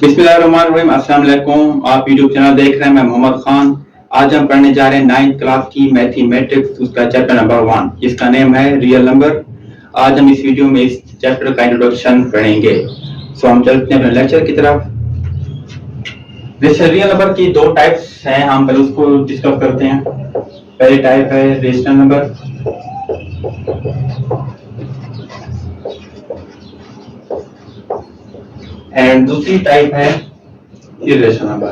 बिस्मिल्लाहिर्रहमानिर्रहीम। अस्सलाम वालेकुम। आप यूट्यूब चैनल देख रहे हैं, मैं मोहम्मद खान। आज हम पढ़ने जा रहे हैं 9th क्लास की मैथमेटिक्स, उसका चैप्टर नंबर 1 जिसका नेम है रियल नंबर। आज हम इस वीडियो में इस चैप्टर का इंट्रोडक्शन पढ़ेंगे। सो हम चलते हैं अपने लेक्चर की तरफ। वैसे रियल नंबर की दो टाइप्स हैं, हम पहले उसको डिस्कस करते हैं। पहली टाइप है रेशनल नंबर, एंड दूसरी टाइप है इरेशनल नंबर।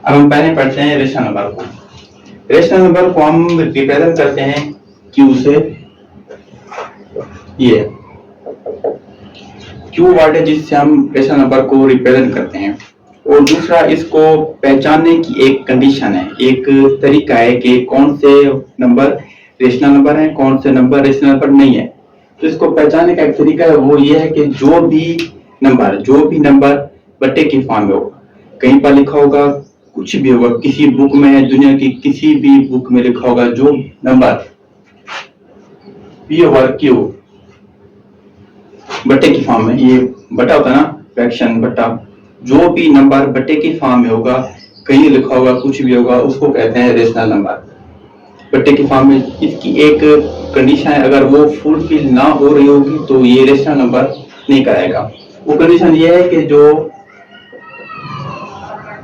अब हम पहले पढ़ते हैं रेशनल नंबर को। रेशनल नंबर को हम रिप्रेजेंट करते हैं क्यू से। ये क्यू वर्ड है जिससे हम रेशनल नंबर को रिप्रेजेंट करते हैं। और दूसरा, इसको पहचानने की एक कंडीशन है, एक तरीका है कि कौन से नंबर रेशनल नंबर है, कौन से नंबर रेशनल नंबर नहीं है। तो इसको पहचानने का एक तरीका है, वो ये है कि जो भी नंबर बट्टे की फॉर्म में होगा, कहीं पर लिखा होगा, कुछ भी होगा, किसी बुक में, दुनिया की किसी भी बुक में लिखा होगा, जो नंबर पी ओवर क्यू बट्टे की फॉर्म में, ये बटा होता है ना, फ्रैक्शन बटा, जो भी नंबर बट्टे की फॉर्म में होगा, कहीं लिखा होगा, कुछ भी होगा, उसको कहते हैं रेशनल नंबर बट्टे की फॉर्म में। इसकी एक कंडीशन है, अगर वो फुलफिल ना हो रही होगी तो ये रेशनल नंबर नहीं कराएगा। वो कंडीशन ये है कि जो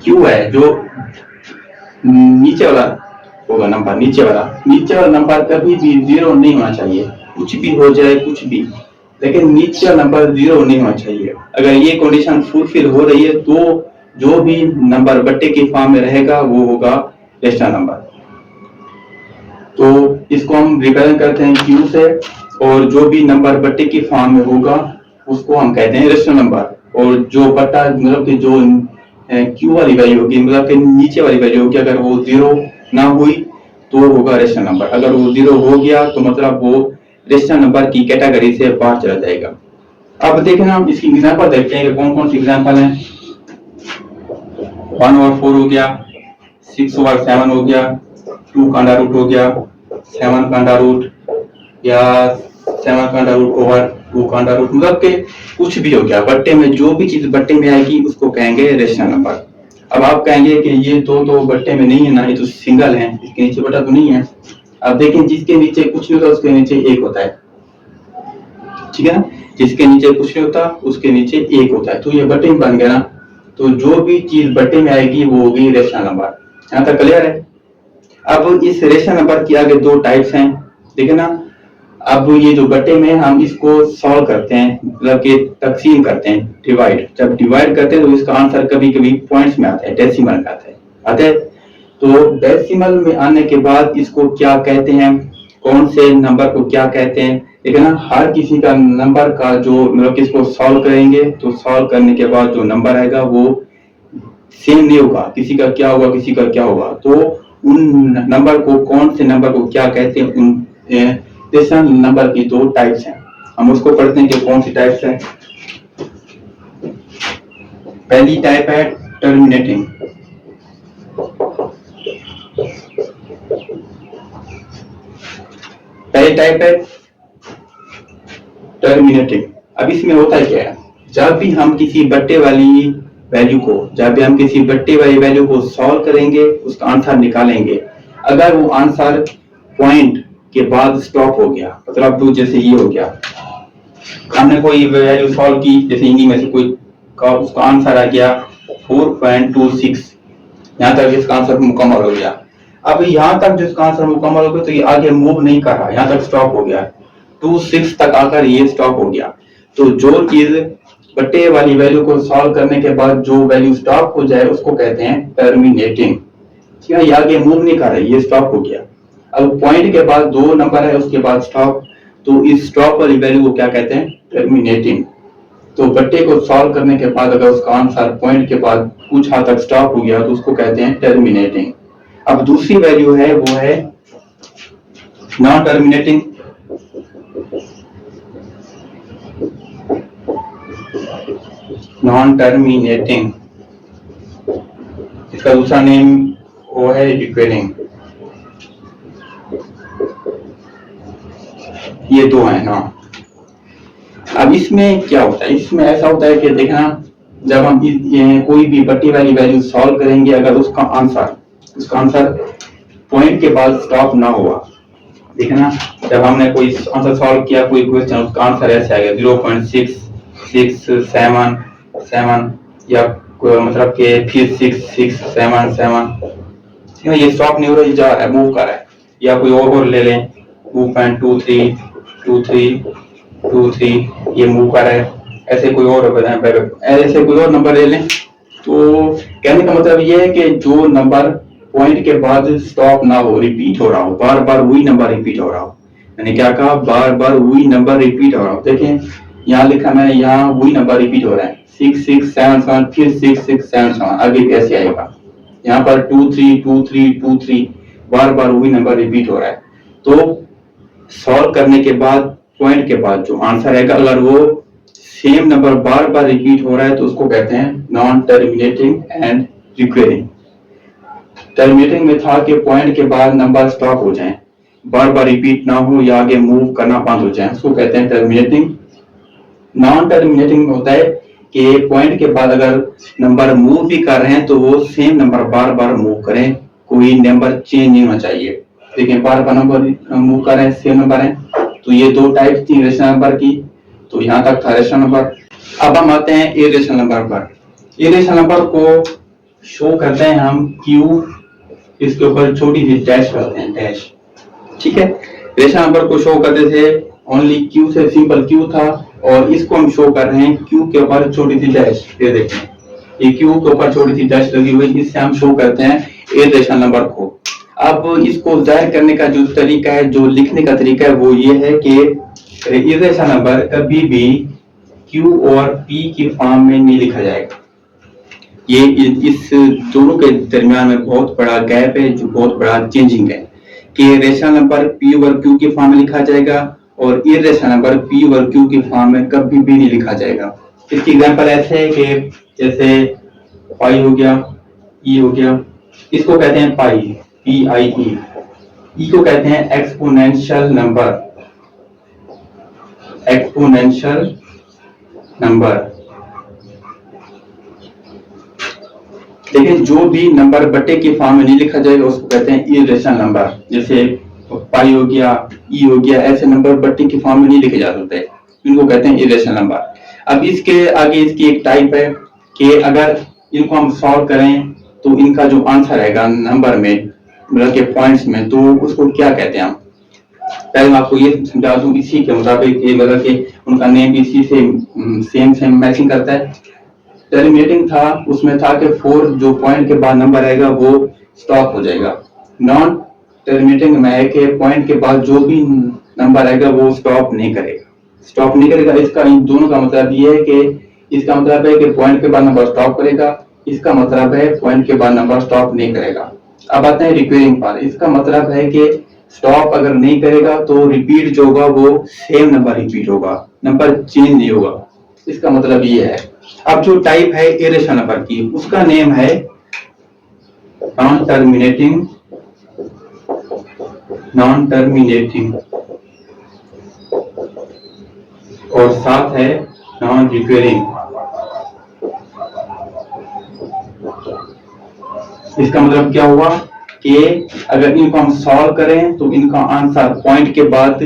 क्यू है, जो नीचे वाला होगा नंबर, नीचे वाला नंबर कभी भी 0 नहीं होना चाहिए। कुछ भी हो जाए, कुछ भी, लेकिन नीचे वाला नंबर 0 नहीं होना चाहिए। अगर ये कंडीशन फुलफिल हो रही है तो जो भी नंबर बट्टे की फॉर्म में रहेगा वो होगा रेशनल नंबर। तो इसको हम रिप्रेजेंट करते हैं क्यू से, और जो भी नंबर बट्टे की फॉर्म में होगा उसको हम कहते हैं रेशनल नंबर। और जो बट्टा मतलब कि जो क्यू वाली वैल्यू होगी, मतलब कि नीचे वाली वैल्यू होगी, अगर वो 0 ना हुई तो होगा रेशनल नंबर। अगर वो 0 हो गया तो मतलब वो रेशनल नंबर की कैटेगरी से बाहर चला जाएगा। अब देखें, हम इसकी एग्जांपल देखते हैं कि कौन कौन सी एग्जांपल हैं। 1/4 हो गया, 6/7 हो गया, 2 का अंडर रूट हो गया, 7 का अंडर रूट, या 7 का अंडर रूट ओवर 2 का अंडर रूट, मतलब के कुछ भी हो गया। बट्टे में जो भी चीज बट्टे में आएगी उसको कहेंगे रेशनल नंबर। अब आप कहेंगे कि ये तो बट्टे में नहीं है ना, ये तो सिंगल है, इसके नीचे बटा तो नहीं है। अब देखें, जिसके नीचे कुछ नहीं होता उसके नीचे 1 होता है, ठीक है ना। जिसके नीचे कुछ नहीं होता उसके नीचे 1 होता है, तो ये बट्टे में बन गया ना। तो जो भी चीज बट्टे में आएगी वो होगी रेशनल नंबर। यहाँ तक क्लियर है। अब इस रेशनल नंबर की आगे दो टाइप्स हैं, देखे ना। अब ये जो बट्टे में, हम इसको सॉल्व करते हैं, मतलब कि तकसीम करते हैं, डिवाइड। जब डिवाइड करते हैं तो इसका आंसर कभी कभी पॉइंट्स में आता है, डेसिमल में आता है। तो डेसिमल में आने के बाद इसको क्या कहते हैं, कौन से नंबर को क्या कहते हैं, ठीक है ना। हर किसी का नंबर का जो, मतलब कि इसको सॉल्व करेंगे तो सॉल्व करने के बाद जो नंबर आएगा वो सेम नहीं होगा, किसी का क्या होगा, किसी का क्या होगा। तो उन नंबर को, कौन से नंबर को क्या कहते हैं, उन रेशनल नंबर की दो टाइप्स हैं। हम उसको पढ़ते हैं कि कौन सी टाइप्स है। पहली टाइप है टर्मिनेटिंग। पहली टाइप है टर्मिनेटिंग। अब इसमें होता है क्या है, जब भी हम किसी बट्टे वाली वैल्यू को सॉल्व करेंगे, उसका आंसर निकालेंगे, अगर वो आंसर पॉइंट के बाद स्टॉप हो गया, मतलब जैसे ये हो गया, हमने कोई वैल्यू सॉल्व की, जैसे हिंदी में से कोई का उसका आंसर आ गया 4.26, यहाँ तक इसका आंसर मुकम्मल हो गया। अब यहाँ तक जिसका आंसर मुकम्मल हो गया तो ये आगे मूव नहीं कर रहा, यहाँ तक स्टॉप हो गया, 26 तक आकर ये स्टॉप हो गया। तो जो चीज बट्टे वाली वैल्यू को सॉल्व करने के बाद जो वैल्यू स्टॉप हो जाए उसको कहते हैं टर्मिनेटिंग। ठीक है, ये आगे मूव नहीं कर रही, ये स्टॉप हो गया। अब पॉइंट के बाद 2 नंबर है, उसके बाद स्टॉप, तो इस स्टॉप वाली वैल्यू को क्या कहते हैं, टर्मिनेटिंग। तो बट्टे को सॉल्व करने के बाद अगर उसका आंसर पॉइंट के बाद कुछ हद तक स्टॉप हो गया तो उसको कहते हैं टर्मिनेटिंग। अब दूसरी वैल्यू है वो है नॉन टर्मिनेटिंग। नॉन टर्मिनेटिंग, इसका दूसरा नेम वो है डिक्वेरिंग। ये दो है ना। अब इसमें क्या होता है, इसमें ऐसा होता है कि देखना, जब हम कोई भी बट्टी वाली वैल्यू सॉल्व करेंगे, अगर उसका आंसर पॉइंट के बाद स्टॉप ना हुआ, देखना जब हमने कोई आंसर सॉल्व किया कोई क्वेश्चन, उसका आंसर ऐसे आएगा 0.667 या मतलब कि फिर 6677, ये स्टॉप नहीं हो रहा, ये जा रहा है, मूव कर रहा है। या कोई और ले लें 2.2323 ये मूव कर रहा है। ऐसे कोई और नंबर ले लें। तो कहने का मतलब ये है कि जो नंबर पॉइंट के बाद स्टॉप ना हो, रिपीट हो रहा हो, बार बार वही नंबर रिपीट हो रहा हो। मैंने क्या कहा, बार बार वही नंबर रिपीट हो रहा हो। देखें यहाँ लिखा मैंने, यहाँ वही नंबर रिपीट हो रहा है 6677, फिर 6677, आगे कैसे आएगा। यहाँ पर 232323 बार बार वही नंबर रिपीट हो रहा है। तो सॉल्व करने के बाद पॉइंट के बाद जो आंसर आएगा, अगर वो सेम नंबर बार बार रिपीट हो रहा है तो उसको कहते हैं non terminating and recurring. Terminating में था कि पॉइंट के बाद नंबर स्टॉप हो जाए, बार बार रिपीट ना हो या आगे मूव करना बंद हो जाए, उसको कहते हैं टर्मिनेटिंग। नॉन टर्मिनेटिंग में होता है कि पॉइंट के बाद अगर नंबर मूव भी कर रहे हैं तो वो सेम नंबर बार बार मूव करें, कोई नंबर चेंज नहीं होना चाहिए। देखिए बार बार नंबर मूव कर रहे हैं, सेम नंबर है। तो ये दो टाइप थी रेशनल नंबर की, तो यहाँ तक था रेशनल नंबर। अब हम आते हैं इरेशनल नंबर पर। इरेशनल नंबर को शो करते हैं हम क्यू, इसके ऊपर छोटी सी डैश करते हैं, डैश, ठीक है। रेशनल नंबर को शो करते थे ओनली क्यू से, सिंपल क्यू था, और इसको हम शो कर रहे हैं क्यू के ऊपर छोटी सी डैश। ये देखें, ये क्यू के ऊपर छोटी सी डैश लगी हुई, इससे हम शो करते हैं इरेशनल नंबर को। अब इसको जाहिर करने का जो तरीका है, जो लिखने का तरीका है, वो ये है कि इरेशनल नंबर कभी भी Q और P की फॉर्म में नहीं लिखा जाएगा। ये इस दोनों के दरमियान में बहुत बड़ा गैप है, जो बहुत बड़ा चेंजिंग है कि रेशनल नंबर P और Q की फॉर्म में लिखा जाएगा और इरेशनल नंबर P और Q की फॉर्म में कभी भी नहीं लिखा जाएगा। इसकी एग्जांपल ऐसे है कि जैसे पाई हो गया, E हो गया, इसको कहते हैं पाई, PIE। E को कहते हैं एक्सपोनेंशियल नंबर, एक्सपोनेंशियल नंबर। लेकिन जो भी नंबर बट्टे की फॉर्म में नहीं लिखा जाएगा उसको कहते हैं इरेशनल नंबर। जैसे पाई हो गया, ई हो गया, ऐसे नंबर बट्टे की फॉर्म में नहीं लिखे जा सकते, इनको कहते हैं इरेशनल नंबर। अब इसके आगे इसकी एक टाइप है कि अगर इनको हम सॉल्व करें तो इनका जो आंसर आएगा नंबर में, मतलब के पॉइंट्स में, तो उसको क्या कहते हैं हम। पहले मैं आपको ये समझा दूं, इसी के मुताबिक मतलब कि उनका नेम भी इसी से सेम मैचिंग करता है। टर्मिनेटिंग था, उसमें था कि 4 जो पॉइंट के बाद नंबर आएगा वो स्टॉप हो जाएगा। नॉन टर्मिनेटिंग में है कि पॉइंट के बाद जो भी नंबर आएगा वो स्टॉप नहीं करेगा। इसका इन दोनों का मतलब ये है कि इसका मतलब है कि पॉइंट के बाद नंबर स्टॉप करेगा, इसका मतलब है पॉइंट के बाद नंबर स्टॉप नहीं करेगा। अब आते हैं रिकरिंग पर। इसका मतलब है कि स्टॉप अगर नहीं करेगा तो रिपीट जो होगा वो सेम नंबर रिपीट होगा, नंबर चेंज नहीं होगा। इसका मतलब ये है। अब जो टाइप है इरेशनल नंबर की, उसका नेम है नॉन टर्मिनेटिंग और साथ है नॉन रिकरिंग। इसका मतलब क्या हुआ कि अगर इनको हम सॉल्व करें तो इनका आंसर पॉइंट के बाद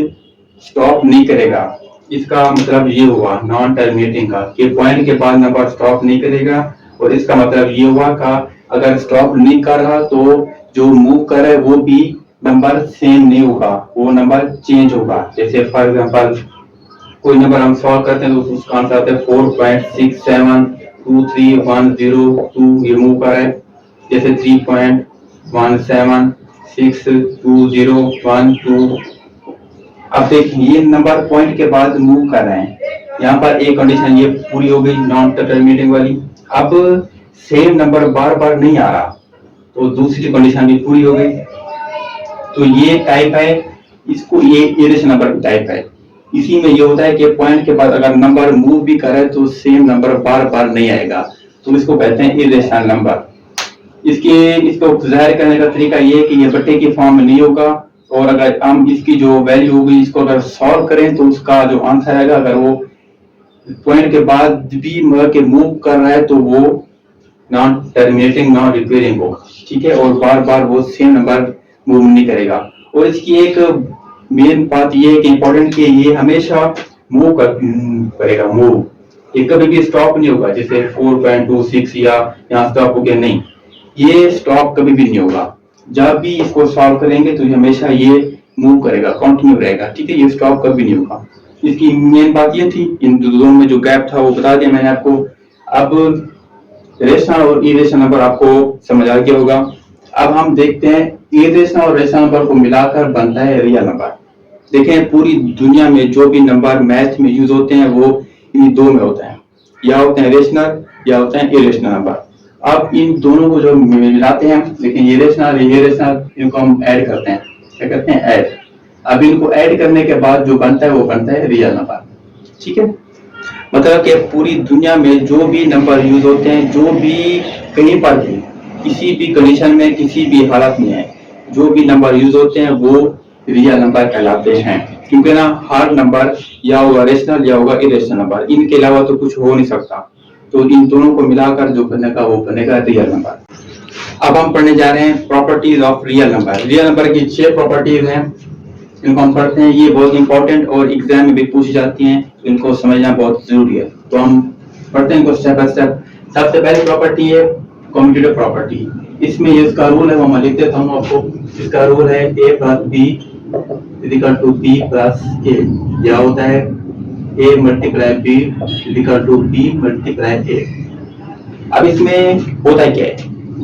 स्टॉप नहीं करेगा। इसका मतलब ये हुआ नॉन टर्मिनेटिंग का कि पॉइंट के बाद नंबर स्टॉप नहीं करेगा, और इसका मतलब ये हुआ का अगर स्टॉप नहीं कर रहा तो जो मूव कर रहा है वो भी नंबर सेम नहीं होगा, वो नंबर चेंज होगा। जैसे फॉर एग्जांपल कोई नंबर हम सॉल्व करते हैं तो उसका आंसर आता है 4.672310, ये मूव कर रहा है। जैसे 3.176201, अब देखिए ये नंबर पॉइंट के बाद मूव कर रहे हैं। यहाँ पर एक कंडीशन ये पूरी हो गई नॉन टर्मिनेटिंग वाली। अब सेम नंबर बार बार नहीं आ रहा तो दूसरी कंडीशन भी पूरी हो गई। तो ये टाइप है, इसको ये इरेशनल नंबर की टाइप है। इसी में ये होता है कि पॉइंट के बाद अगर नंबर मूव भी करे तो सेम नंबर बार बार नहीं आएगा, तो इसको कहते हैं इरेशनल नंबर। इसको जाहिर करने का तरीका ये है कि ये बट्टे की फॉर्म में नहीं होगा, और अगर हम इसकी जो वैल्यू होगी इसको अगर सॉल्व करें तो उसका जो आंसर आएगा, अगर वो पॉइंट के बाद भी मतलब के मूव कर रहा है तो वो नॉन टर्मिनेटिंग नॉन रिपेयरिंग होगा, ठीक है, और बार बार वो सेम नंबर मूव नहीं करेगा। और इसकी एक मेन बात ये है कि इंपॉर्टेंट कि ये हमेशा मूव करेगा, मूव, ये कभी भी स्टॉप नहीं होगा, जैसे 4.26 या यहाँ स्टॉप हो गया, नहीं, ये स्टॉप कभी भी नहीं होगा। जब भी इसको सॉल्व करेंगे तो हमेशा ये मूव करेगा, कंटिन्यू रहेगा, ठीक है, ये स्टॉप कभी नहीं होगा। इसकी मेन बात ये थी, इन दोनों में जो गैप था वो बता दिया मैंने आपको। अब रेशनल और इरेशनल नंबर आपको समझ आ गया होगा। अब हम देखते हैं इरेशनल और रेशनल नंबर को मिलाकर बनता है रियल नंबर। देखें पूरी दुनिया में जो भी नंबर मैथ में यूज होते हैं वो इन दो में होते हैं, या होते हैं रेशनल या होते हैं इरेशनल नंबर। अब इन दोनों को जो मिलाते हैं, देखें ये रेशनल ये रेशनल, इनको हम ऐड करते हैं, क्या करते हैं, ऐड। अब इनको ऐड करने के बाद जो बनता है वो बनता है रियल नंबर, ठीक है। मतलब कि पूरी दुनिया में जो भी नंबर यूज होते हैं, जो भी कहीं पर भी किसी भी कंडीशन में किसी भी हालत में है, जो भी नंबर यूज होते हैं वो रियल नंबर कहलाते हैं, क्योंकि ना हर नंबर या होगा रेशनल या होगा इरेशनल नंबर, इनके अलावा तो कुछ हो नहीं सकता। तो इन दोनों को मिलाकर जो बनेगा वो बनेगा रियल नंबर। अब हम पढ़ने जा रहे हैं properties of real number. Real number की 6 प्रॉपर्टीज हैं, इनको हम पढ़ते हैं। ये बहुत इंपॉर्टेंट और एग्जाम में भी पूछी जाती हैं, तो इनको समझना बहुत जरूरी है। तो हम पढ़ते हैं इनको स्टेप बाय स्टेप। सबसे पहली प्रॉपर्टी है कम्यूटेटिव प्रॉपर्टी। इसमें ये इसका रूल है, वो मैं लिख देता हूँ आपको। इसका रूल है a plus B equal to B plus A. क्या होता है a multiply B equal to B multiply A. अब इसमें होता क्या है,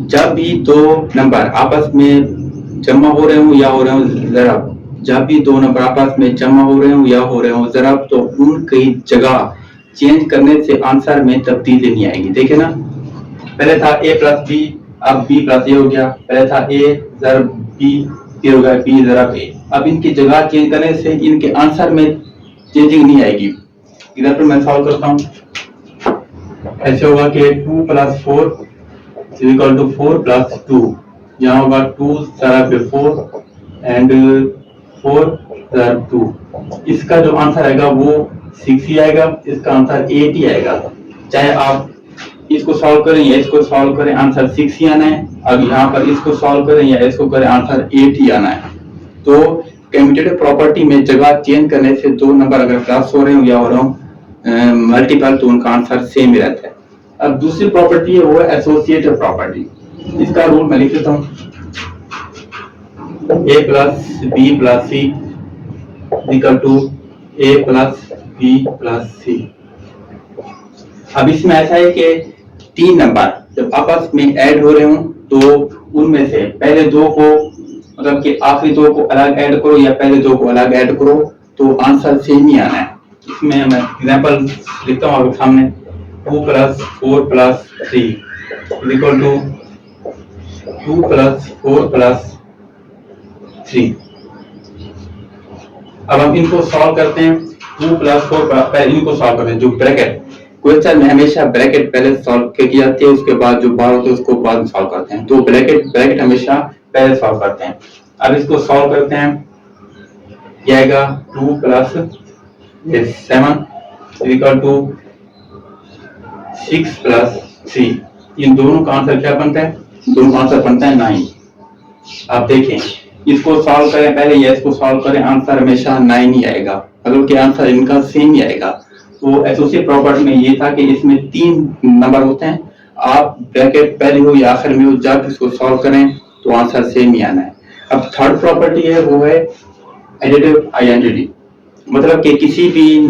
जब भी दो नंबर आपस में जमा हो रहे हो या हो रहे हो जरा, जब भी दो नंबर आपस में जमा हो रहे हो या हो रहे हो जरा, तो उनकी जगह चेंज करने से आंसर में तब्दीली नहीं आएगी। देखे ना, पहले था a प्लस बी, अब b प्लस ए हो गया। पहले था a जरब b, फिर हो गया b जरब a। अब इनकी जगह चेंज करने से इनके आंसर में चेंजिंग नहीं आएगी। इधर पर मैं सॉल्व करता हूँ, ऐसे होगा कि 2 प्लस 4 इक्वल टू 4 प्लस 2। यहाँ होगा 2 जरब 4 एंड 4 जरब 2। इसका जो आंसर आएगा वो 6 ही आएगा, इसका आंसर 8 ही आएगा। चाहे आप इसको सॉल्व करें या इसको सॉल्व करें, आंसर 6 ही आना है। अब यहाँ पर इसको सॉल्व करें या इसको करें, आंसर 8 ही आना है। तो कम्यूटेटिव प्रॉपर्टी में जगह चेंज करने से दो नंबर अगर प्लस हो रहे हो या हो रहे हो मल्टीपल, तो उनका आंसर सेम ही रहता है। अब दूसरी प्रॉपर्टी है वो है एसोसिएटिव प्रॉपर्टी। इसका रूल मैं लिख देता हूँ, a plus B plus C equal to a plus B plus C. अब इसमें ऐसा है कि तीन नंबर जब आपस में ऐड हो रहे हो तो उनमें से पहले दो को, मतलब कि आखिरी दो को अलग ऐड करो या पहले दो को अलग ऐड करो, तो आंसर सेम ही आना है। इसमें मैं एग्जांपल लिखता हूँ आपके सामने, 2 plus 4 plus 3 equal to 2 plus 4 plus 3। अब हम इनको सॉल्व करते हैं। 2 प्लस 4 पहले इनको सॉल्व करते हैं। जो ब्रैकेट क्वेश्चन में हमेशा ब्रैकेट पहले सॉल्व की जाती है, उसके बाद जो बार होते हैं उसको बाद में सॉल्व करते हैं। तो ब्रैकेट हमेशा पहले सॉल्व करते हैं। अब इसको सॉल्व करते हैं, क्या आएगा 2 प्लस 7 इक्वल टू 6 प्लस 3। इन दोनों का आंसर क्या बनता है, दोनों का आंसर बनता है 9। आप देखें, इसको सॉल्व करें पहले या इसको सॉल्व करें, आंसर हमेशा 9 ही आएगा, मतलब कि आंसर इनका सेम ही आएगा। तो एसोसिएट प्रॉपर्टी में ये था कि इसमें तीन नंबर होते हैं, आप ब्रैकेट पहले हो या आखिर में हो, जब इसको सॉल्व करें तो आंसर सेम ही आना है। अब थर्ड प्रॉपर्टी है वो है एडिटिव आइडेंटिटी, मतलब कि किसी भी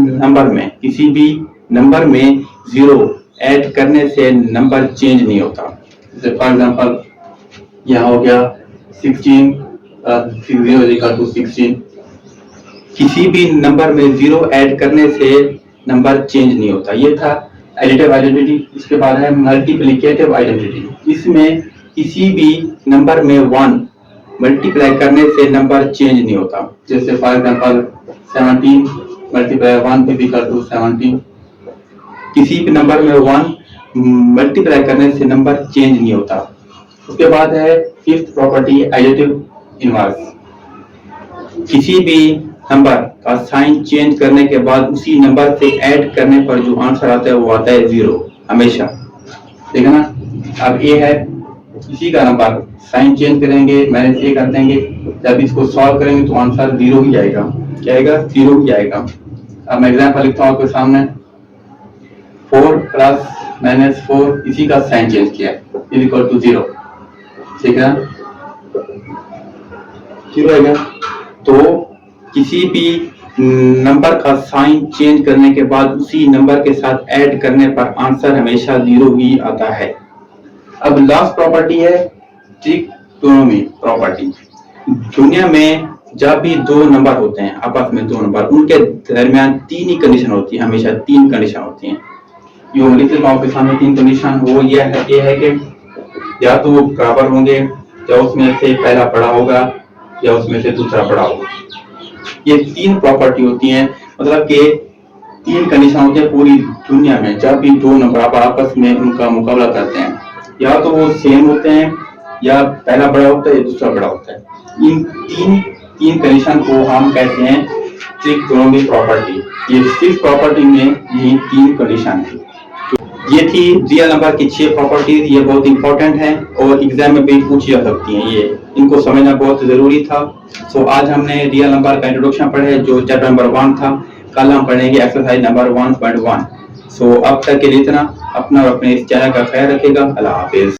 नंबर में जीरो ऐड करने से नंबर चेंज नहीं होता। जैसे फॉर एग्जांपल यहाँ हो गया 16 0 16। किसी भी नंबर में जीरो ऐड करने से नंबर चेंज नहीं होता। ये था एडिटिव आइडेंटिटी। इसके बाद है मल्टीप्लिकेटिव आइडेंटिटी। इसमें किसी भी नंबर में 1 मल्टीप्लाई करने से नंबर चेंज नहीं होता। जैसे for example 17 multiply 1 equal to 17। किसी भी नंबर में 1 मल्टीप्लाई करने से नंबर चेंज नहीं होता। उसके बाद है फिफ्थ प्रॉपर्टी एडिटिव इनवर्स। किसी भी नंबर का साइन चेंज करने के बाद उसी नंबर से ऐड करने पर जो आंसर आता है वो आता है 0 हमेशा, ठीक है ना। अब ये है इसी का नंबर, साइन चेंज करेंगे, माइनस ए कर देंगे, जब इसको सॉल्व करेंगे तो आंसर 0 ही आएगा, क्या आएगा, 0 ही आएगा। अब मैं एग्जाम्पल लिखता हूँ आपके सामने, 4 प्लस माइनस 4 इसी का साइन चेंज किया इज इक्वल टू 0, ठीक है, 0 आएगा। तो किसी भी नंबर का साइन चेंज करने के बाद उसी नंबर के साथ ऐड करने पर आंसर हमेशा 0 ही आता है। अब लास्ट प्रॉपर्टी है ट्रिग्नोमेट्री प्रॉपर्टी। दुनिया में जब भी दो नंबर होते हैं, आपस में दो नंबर, उनके दरमियान तीन ही कंडीशन होती है, हमेशा तीन कंडीशन होती हैं। यो लिख लेता हूं आपके सामने तीन कंडीशन। वो ये है कि या तो वो बराबर होंगे, या उसमें से पहला बड़ा होगा, या उसमें से दूसरा बड़ा होगा। ये तीन प्रॉपर्टी होती हैं, मतलब कि तीन कंडीशन होती है पूरी दुनिया में। जब भी दो नंबर आपस में उनका मुकाबला करते हैं, या तो वो सेम होते हैं, या पहला बड़ा होता है, या दूसरा बड़ा होता है। इन तीन कंडीशन को हम कहते हैं ट्रिग्नोमेट्री प्रॉपर्टी। ये सिक्स प्रॉपर्टी में ये तीन कंडीशन है। ये थी रियल नंबर की 6 प्रॉपर्टीज। ये बहुत इंपॉर्टेंट है और एग्जाम में भी पूछी जा सकती हैं, ये इनको समझना बहुत जरूरी था। सो आज हमने रियल नंबर का इंट्रोडक्शन पढ़े जो चैप्टर नंबर 1 था। कल हम पढ़ेंगे एक्सरसाइज नंबर 1.1। सो अब तक के लिए इतना। अपना और अपने इस चैनल का ख्याल रखिएगा। अल्लाह हाफिज।